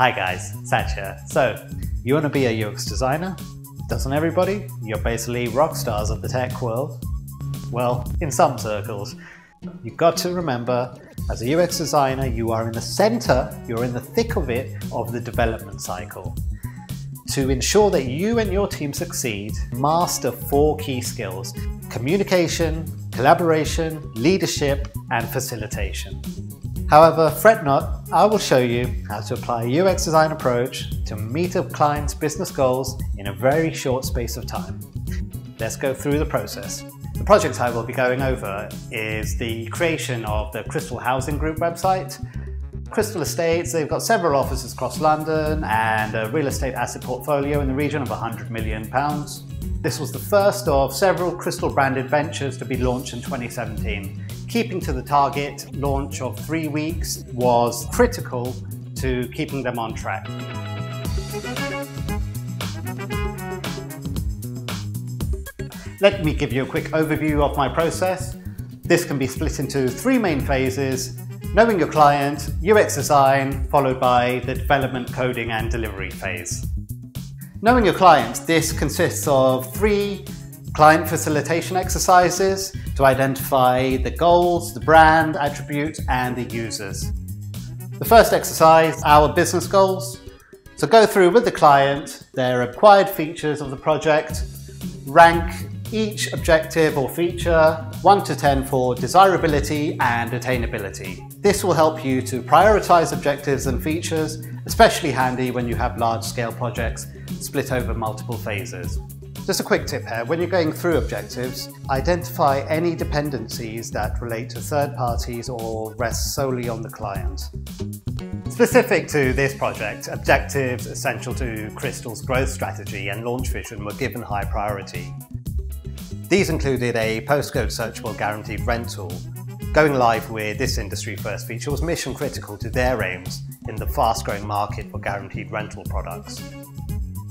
Hi guys, Sach here. So, you want to be a UX designer? Doesn't everybody? You're basically rock stars of the tech world. Well, in some circles. You've got to remember, as a UX designer, you are in the center, you're in the thick of it, of the development cycle. To ensure that you and your team succeed, master 4 key skills: communication, collaboration, leadership, and facilitation. However, fret not, I will show you how to apply a UX design approach to meet a client's business goals in a very short space of time. Let's go through the process. The project I will be going over is the creation of the Crystal Housing Group website. Crystal Estates, they've got several offices across London and a real estate asset portfolio in the region of £100 million. This was the first of several Crystal branded ventures to be launched in 2017. Keeping to the target launch of 3 weeks was critical to keeping them on track. Let me give you a quick overview of my process. This can be split into 3 main phases: knowing your client, UX design, followed by the development, coding and delivery phase. Knowing your client, this consists of 3 client facilitation exercises to identify the goals, the brand, attributes and the users. The first exercise, our business goals. So go through with the client their required features of the project, rank each objective or feature 1 to 10 for desirability and attainability. This will help you to prioritize objectives and features, especially handy when you have large-scale projects split over multiple phases. Just a quick tip here, when you're going through objectives, identify any dependencies that relate to third parties or rest solely on the client. Specific to this project, objectives essential to Crystal's growth strategy and launch vision were given high priority. These included a postcode searchable guaranteed rental. Going live with this industry-first feature was mission critical to their aims in the fast-growing market for guaranteed rental products.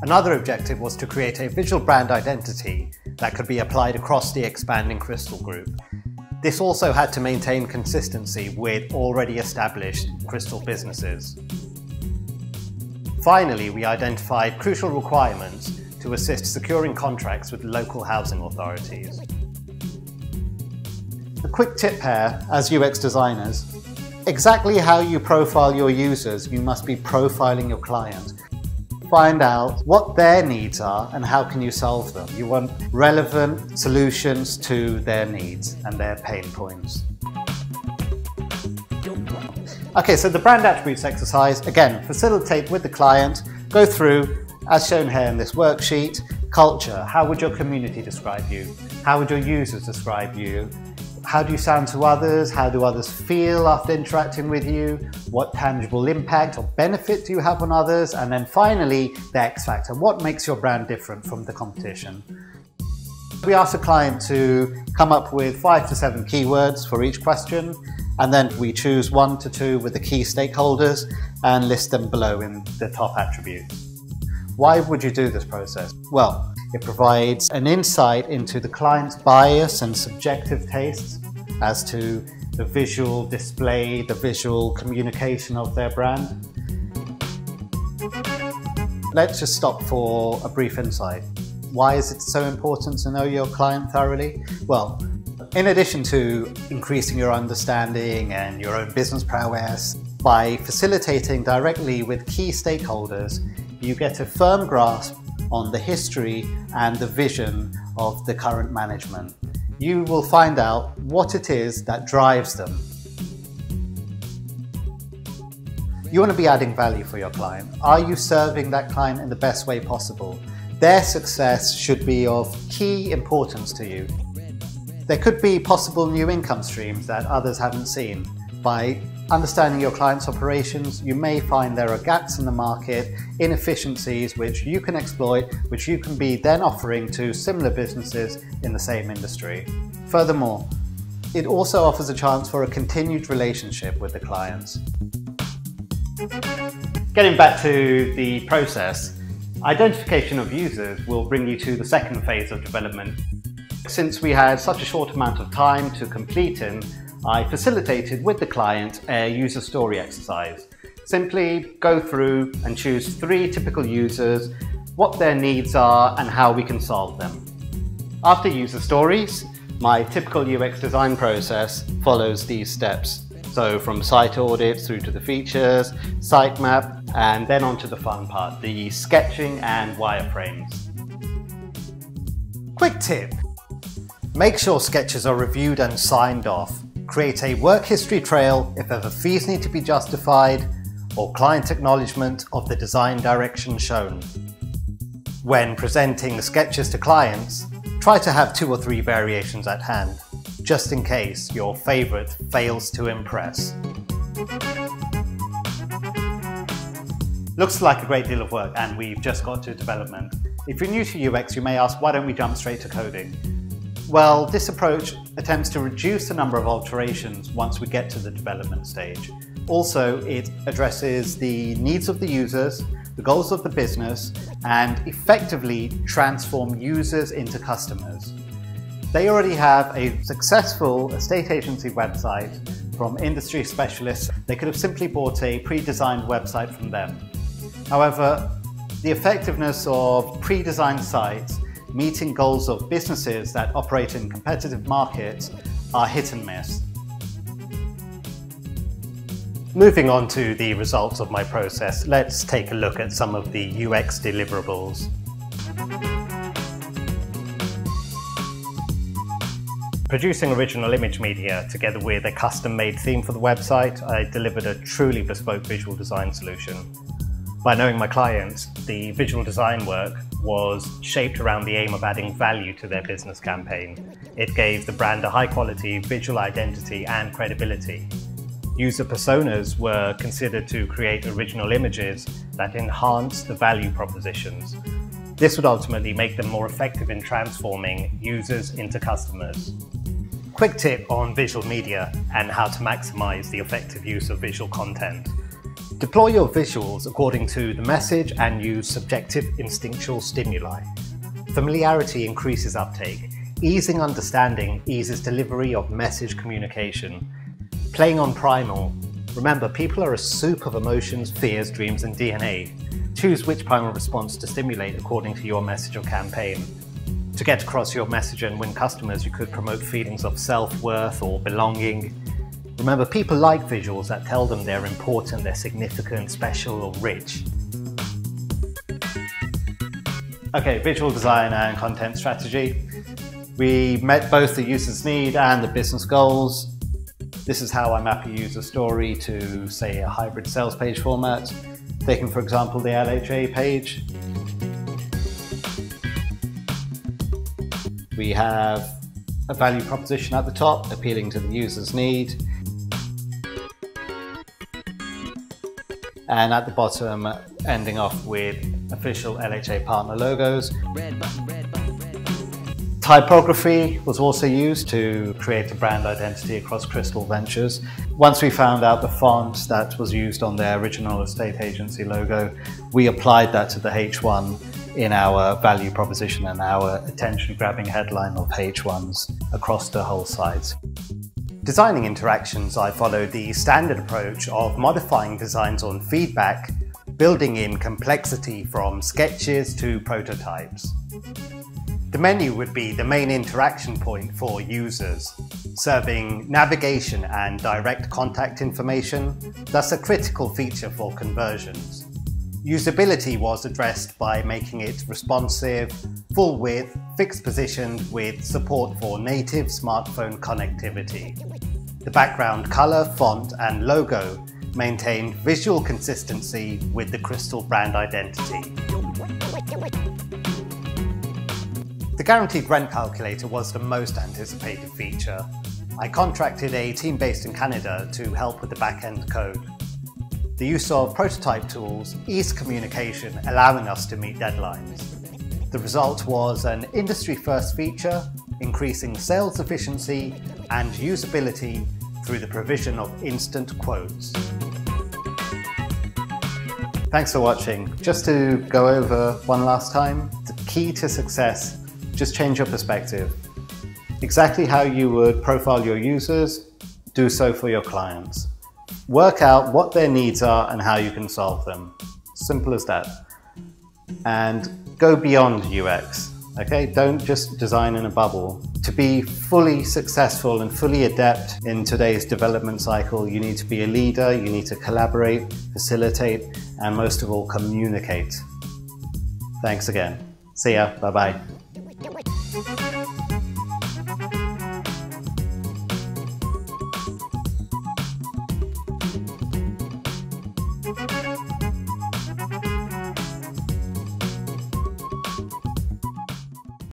Another objective was to create a visual brand identity that could be applied across the expanding Crystal Group. This also had to maintain consistency with already established Crystal businesses. Finally, we identified crucial requirements to assist securing contracts with local housing authorities. A quick tip here, as UX designers, exactly how you profile your users, you must be profiling your client. Find out what their needs are and how can you solve them. You want relevant solutions to their needs and their pain points. Okay, so the brand attributes exercise, again, facilitate with the client, go through, as shown here in this worksheet, culture. How would your community describe you? How would your users describe you? How do you sound to others? How do others feel after interacting with you? What tangible impact or benefit do you have on others? And then finally, the X factor. What makes your brand different from the competition? We ask the client to come up with 5 to 7 keywords for each question, and then we choose 1 to 2 with the key stakeholders and list them below in the top attributes. Why would you do this process? Well, it provides an insight into the client's bias and subjective tastes as to the visual display, the visual communication of their brand. Let's just stop for a brief insight. Why is it so important to know your client thoroughly? Well, in addition to increasing your understanding and your own business prowess, by facilitating directly with key stakeholders, you get a firm grasp on the history and the vision of the current management. You will find out what it is that drives them. You want to be adding value for your client. Are you serving that client in the best way possible? Their success should be of key importance to you. There could be possible new income streams that others haven't seen. By understanding your client's operations, you may find there are gaps in the market, inefficiencies which you can exploit, which you can be then offering to similar businesses in the same industry. Furthermore, it also offers a chance for a continued relationship with the clients. Getting back to the process, identification of users will bring you to the second phase of development. Since we had such a short amount of time to complete in, I facilitated with the client a user story exercise. Simply go through and choose 3 typical users, what their needs are and how we can solve them. After user stories, my typical UX design process follows these steps. So from site audits through to the features, sitemap, and then on to the fun part, the sketching and wireframes. Quick tip: make sure sketches are reviewed and signed off. Create a work history trail if ever fees need to be justified, or client acknowledgement of the design direction shown. When presenting the sketches to clients, try to have 2 or 3 variations at hand, just in case your favorite fails to impress. Looks like a great deal of work and we've just got to development. If you're new to UX, you may ask, why don't we jump straight to coding? Well, this approach attempts to reduce the number of alterations once we get to the development stage. Also, it addresses the needs of the users, the goals of the business, and effectively transform users into customers. They already have a successful estate agency website from industry specialists. They could have simply bought a pre-designed website from them. However, the effectiveness of pre-designed sites meeting goals of businesses that operate in competitive markets are hit and miss. Moving on to the results of my process, let's take a look at some of the UX deliverables. Producing original image media together with a custom-made theme for the website, I delivered a truly bespoke visual design solution. By knowing my clients, the visual design work was shaped around the aim of adding value to their business campaign. It gave the brand a high-quality visual identity and credibility. User personas were considered to create original images that enhance the value propositions. This would ultimately make them more effective in transforming users into customers. Quick tip on visual media and how to maximize the effective use of visual content. Deploy your visuals according to the message and use subjective instinctual stimuli. Familiarity increases uptake. Easing understanding eases delivery of message communication. Playing on primal. Remember, people are a soup of emotions, fears, dreams, and DNA. Choose which primal response to stimulate according to your message or campaign. To get across your message and win customers, you could promote feelings of self-worth or belonging. Remember, people like visuals that tell them they're important, they're significant, special, or rich. Okay, visual design and content strategy. We met both the user's need and the business goals. This is how I map a user story to, say, a hybrid sales page format. Taking, for example, the LHA page. We have a value proposition at the top, appealing to the user's need. And at the bottom, ending off with official LHA partner logos. Red button, red button, red button. Typography was also used to create a brand identity across Crystal Ventures. Once we found out the font that was used on their original estate agency logo, we applied that to the H1 in our value proposition and our attention-grabbing headline of H1s across the whole site. Designing interactions, I followed the standard approach of modifying designs on feedback, building in complexity from sketches to prototypes. The menu would be the main interaction point for users, serving navigation and direct contact information, thus a critical feature for conversions. Usability was addressed by making it responsive, full width, fixed positioned with support for native smartphone connectivity. The background color, font and logo maintained visual consistency with the Crystal brand identity. The guaranteed rent calculator was the most anticipated feature. I contracted a team based in Canada to help with the back-end code. The use of prototype tools eased communication, allowing us to meet deadlines. The result was an industry-first feature, increasing sales efficiency and usability through the provision of instant quotes. Thanks for watching. Just to go over one last time, the key to success, just change your perspective. Exactly how you would profile your users, do so for your clients. Work out what their needs are and how you can solve them. Simple as that. And go beyond UX. Okay, don't just design in a bubble. To be fully successful and fully adept in today's development cycle, you need to be a leader, you need to collaborate, facilitate, and most of all, communicate. Thanks again. See ya. Bye-bye.